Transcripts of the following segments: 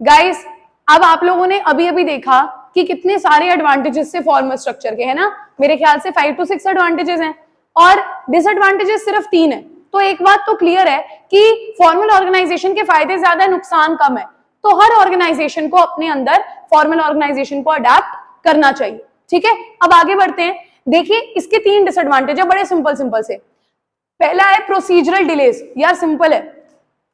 Guys अब आप लोगों ने अभी अभी देखा कि कितने सारे एडवांटेजेस से फॉर्मल स्ट्रक्चर के, है ना, मेरे ख्याल से 5 to 6 एडवांटेजेस हैं और डिसएडवांटेजेस सिर्फ 3 है। तो एक बात तो क्लियर है कि फॉर्मल ऑर्गेनाइजेशन के फायदे ज्यादा है, नुकसान कम है। तो हर ऑर्गेनाइजेशन को अपने अंदर फॉर्मल ऑर्गेनाइजेशन को अडेप्ट करना चाहिए। ठीक है, अब आगे बढ़ते हैं। देखिए इसके 3 डिसएडवांटेज है, बड़े सिंपल सिंपल से। पहला है प्रोसीजरल डिलेज। यार सिंपल है,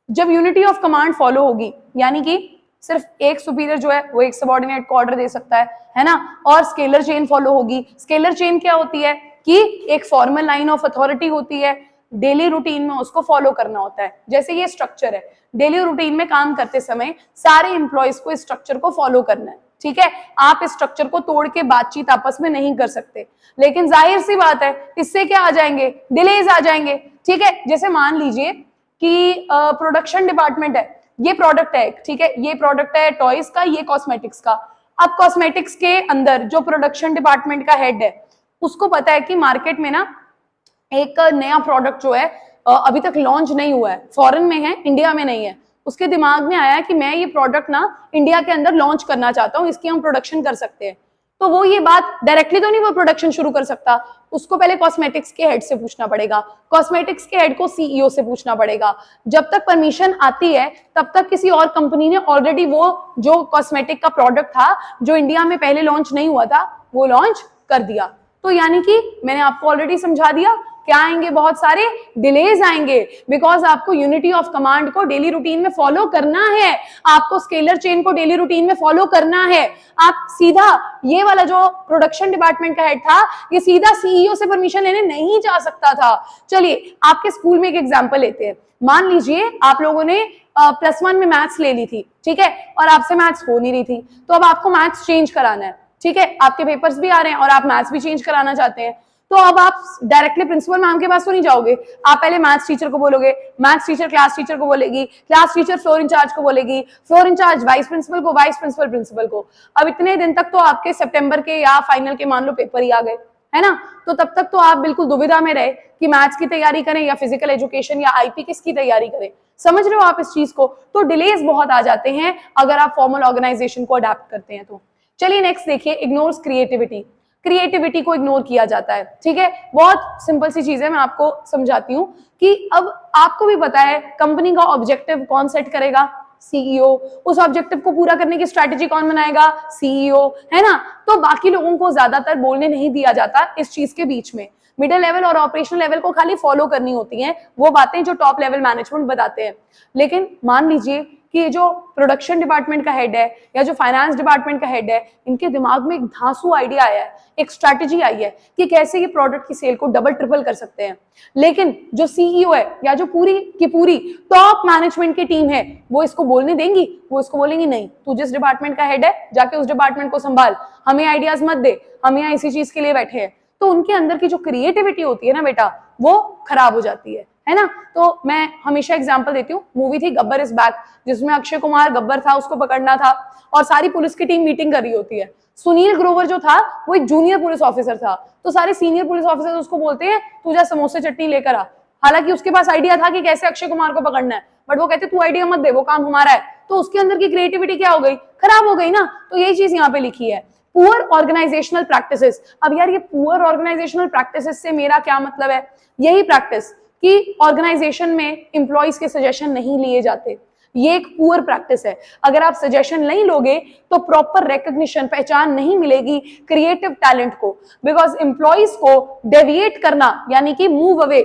जब यूनिटी ऑफ कमांड फॉलो होगी, यानी कि सिर्फ एक सुपीरियर जो है वो एक सबऑर्डिनेट को ऑर्डर दे सकता है ना, और स्केलर चेन फॉलो होगी। स्केलर चेन क्या होती है कि एक फॉर्मल लाइन ऑफ अथॉरिटी होती है, डेली रूटीन में उसको फॉलो करना होता है। जैसे ये स्ट्रक्चर है, डेली रूटीन में काम करते समय सारे एम्प्लॉयज को इस स्ट्रक्चर को फॉलो करना है। ठीक है, आप इस स्ट्रक्चर को तोड़ के बातचीत आपस में नहीं कर सकते, लेकिन जाहिर सी बात है इससे क्या आ जाएंगे, डिलेज आ जाएंगे। ठीक है, जैसे मान लीजिए कि प्रोडक्शन डिपार्टमेंट है, ये प्रोडक्ट है, ठीक है, ये प्रोडक्ट है टॉयज का, ये कॉस्मेटिक्स का। अब कॉस्मेटिक्स के अंदर जो प्रोडक्शन डिपार्टमेंट का हेड है उसको पता है कि मार्केट में ना एक नया प्रोडक्ट जो है अभी तक लॉन्च नहीं हुआ है, फॉरेन में है, इंडिया में नहीं है। उसके दिमाग में आया कि मैं ये प्रोडक्ट ना इंडिया के अंदर लॉन्च करना चाहता हूँ, इसकी हम प्रोडक्शन कर सकते हैं। तो वो ये बात डायरेक्टली तो नहीं वो प्रोडक्शन शुरू कर सकता, उसको पहले कॉस्मेटिक्स के हेड से पूछना पड़ेगा, कॉस्मेटिक्स के हेड को सीईओ से पूछना पड़ेगा। जब तक परमिशन आती है तब तक किसी और कंपनी ने ऑलरेडी वो जो कॉस्मेटिक का प्रोडक्ट था जो इंडिया में पहले लॉन्च नहीं हुआ था वो लॉन्च कर दिया। तो यानी कि मैंने आपको ऑलरेडी समझा दिया क्या आएंगे, बहुत सारे डिलेज आएंगे, बिकॉज आपको यूनिटी ऑफ कमांड को डेली रूटीन में फॉलो करना है, आपको स्केलर चेन को डेली रूटीन में फॉलो करना है। आप सीधा ये वाला जो प्रोडक्शन डिपार्टमेंट का हेड था ये सीधा सीईओ से परमिशन लेने नहीं जा सकता था। चलिए आपके स्कूल में एक एग्जांपल लेते हैं। मान लीजिए आप लोगों ने +1 में मैथ्स ले ली थी, ठीक है, और आपसे मैथ्स हो नहीं रही थी, तो अब आपको मैथ्स चेंज कराना है। ठीक है, आपके पेपर्स भी आ रहे हैं और आप मैथ्स भी चेंज कराना चाहते हैं, तो अब आप डायरेक्टली प्रिंसिपल मैम के पास तो नहीं जाओगे, आप पहले मैथ्स टीचर को बोलोगे, मैथ्स टीचर क्लास टीचर को बोलेगी, क्लास टीचर फ्लोर इंचार्ज को बोलेगी, फ्लोर इंचार्ज वाइस प्रिंसिपल को, वाइस प्रिंसिपल प्रिंसिपल को। अब इतने दिन तक तो आपके सितंबर के या फाइनल के मान लो पेपर ही आ गए, है ना, तो तब तक तो आप बिल्कुल दुविधा में रहे कि मैथ्स की तैयारी करें या फिजिकल एजुकेशन या आईपी किसकी तैयारी करें। समझ रहे हो आप इस चीज को? तो डिलेज बहुत आ जाते हैं अगर आप फॉर्मल ऑर्गेनाइजेशन को अडेप्ट करते हैं तो। चलिए नेक्स्ट देखिए, इग्नोर्स क्रिएटिविटी। क्रिएटिविटी को इग्नोर किया जाता है। ठीक है, बहुत सिंपल सी चीज है, मैं आपको समझाती हूँ कि अब आपको भी पता है कंपनी का ऑब्जेक्टिव कौन सेट करेगा, सीईओ। उस ऑब्जेक्टिव को पूरा करने की स्ट्रैटेजी कौन बनाएगा, सीईओ, है ना। तो बाकी लोगों को ज्यादातर बोलने नहीं दिया जाता इस चीज के बीच में, मिडिल लेवल और ऑपरेशनल लेवल को खाली फॉलो करनी होती हैं वो बातें जो टॉप लेवल मैनेजमेंट बताते हैं। लेकिन मान लीजिए कि जो प्रोडक्शन डिपार्टमेंट का हेड है या जो फाइनेंस डिपार्टमेंट का हेड है, इनके दिमाग में एक धांसू आइडिया आया है, एक स्ट्रैटेजी आई है कि कैसे ये प्रोडक्ट की सेल को डबल ट्रिपल कर सकते हैं। लेकिन जो सीईओ है या जो पूरी की पूरी टॉप मैनेजमेंट की टीम है वो इसको बोलने देंगी, वो इसको बोलेंगी नहीं, तू जिस डिपार्टमेंट का हेड है जाके उस डिपार्टमेंट को संभाल, हमें आइडियाज मत दे, हम यहाँ इसी चीज के लिए बैठे हैं। तो उनके अंदर की जो क्रिएटिविटी होती है ना बेटा, वो खराब हो जाती है ना। तो मैं हमेशा एग्जांपल देती हूँ, मूवी थी गब्बर इज बैक, जिसमें अक्षय कुमार गब्बर था, उसको पकड़ना था और सारी पुलिस की टीम मीटिंग कर रही होती है। सुनील ग्रोवर जो था वो एक जूनियर पुलिस ऑफिसर था, तो सारे सीनियर पुलिस ऑफिसर उसको बोलते हैं तू जा समोसे चटनी लेकर आ। हालांकि उसके पास आइडिया था कि कैसे अक्षय कुमार को पकड़ना है, बट वो कहते तू आइडिया मत दे, वो काम हमारा है। तो उसके अंदर की क्रिएटिविटी क्या हो गई, खराब हो गई ना। तो यही चीज यहाँ पे लिखी है, पुअर ऑर्गेनाइजेशनल प्रैक्टिसेस। अब यार ये पुअर ऑर्गेनाइजेशनल प्रैक्टिसेस से मेरा क्या मतलब है, यही प्रैक्टिस कि ऑर्गेनाइजेशन में एम्प्लॉइज के सजेशन नहीं लिए जाते, ये एक पुअर प्रैक्टिस है। अगर आप सजेशन नहीं लोगे तो प्रॉपर रिकॉग्निशन, पहचान नहीं मिलेगी क्रिएटिव टैलेंट को, बिकॉज एम्प्लॉइज को डेविएट करना यानी कि मूव अवे,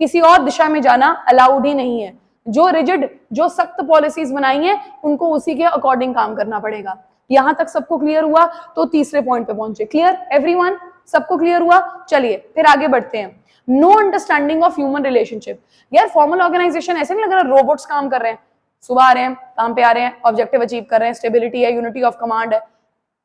किसी और दिशा में जाना अलाउड ही नहीं है। जो रिजिड, जो सख्त पॉलिसीज बनाई हैं उनको उसी के अकॉर्डिंग काम करना पड़ेगा। यहां तक सबको क्लियर हुआ? तो तीसरे पॉइंट पे पहुंचे। Clear everyone? सबको क्लियर हुआ? चलिए फिर आगे बढ़ते हैं। No understanding of human relationship. यार फॉर्मल ऑर्गेनाइजेशन ऐसे नहीं लग रहा रोबोट्स काम कर रहे हैं, सुबह आ रहे हैं, काम पे आ रहे हैं, ऑब्जेक्टिव अचीव कर रहे हैं, स्टेबिलिटी है, यूनिटी ऑफ कमांड है,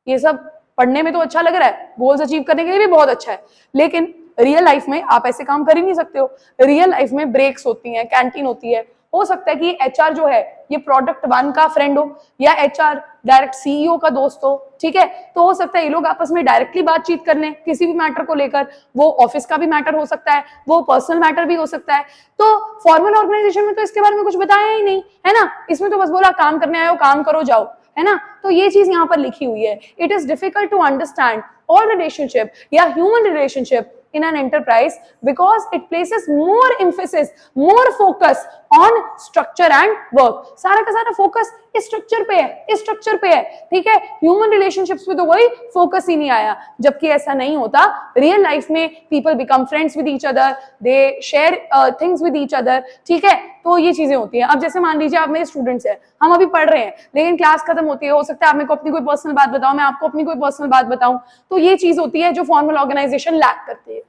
ये सब पढ़ने में तो अच्छा लग रहा है, गोल्स अचीव करने के लिए भी बहुत अच्छा है, लेकिन रियल लाइफ में आप ऐसे काम कर ही नहीं सकते हो। रियल लाइफ में ब्रेक्स होती हैं, कैंटीन होती है, हो सकता है कि एचआर जो है ये प्रोडक्ट 1 का फ्रेंड हो या एचआर डायरेक्ट सीईओ का दोस्त हो, ठीक है, तो हो सकता है ये लोग आपस में डायरेक्टली बातचीत कर लें किसी भी मैटर को लेकर, वो ऑफिस का भी मैटर हो सकता है, वो पर्सनल मैटर भी हो सकता है। तो फॉर्मल ऑर्गेनाइजेशन में तो इसके बारे में कुछ बताया ही नहीं है ना, इसमें तो बस बोला काम करने आए हो काम करो जाओ, है ना। तो ये चीज यहाँ पर लिखी हुई है, it is difficult to understand all relationship या human relationship in an enterprise because it places more emphasis, more focus on structure and work। सारा का सारा फोकस इस स्ट्रक्चर पे है, इस स्ट्रक्चर पे है, ठीक है। ह्यूमन रिलेशनशिप्स में तो वही फोकस ही नहीं आया, जबकि ऐसा नहीं होता। रियल लाइफ में people become friends with each other, they share things with each other, ठीक है। तो ये चीजें होती हैं। अब जैसे मान लीजिए आप मेरे स्टूडेंट्स हैं, हम अभी पढ़ रहे हैं, लेकिन क्लास खत्म होती है, हो सकता है आप मेरे को अपनी कोई पर्सनल बात बताओ, मैं आपको अपनी कोई पर्सनल बात बताऊं, तो ये चीज होती है जो फॉर्मल ऑर्गेनाइजेशन लैक करती है,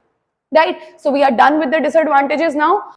right. So we are done with the disadvantages now.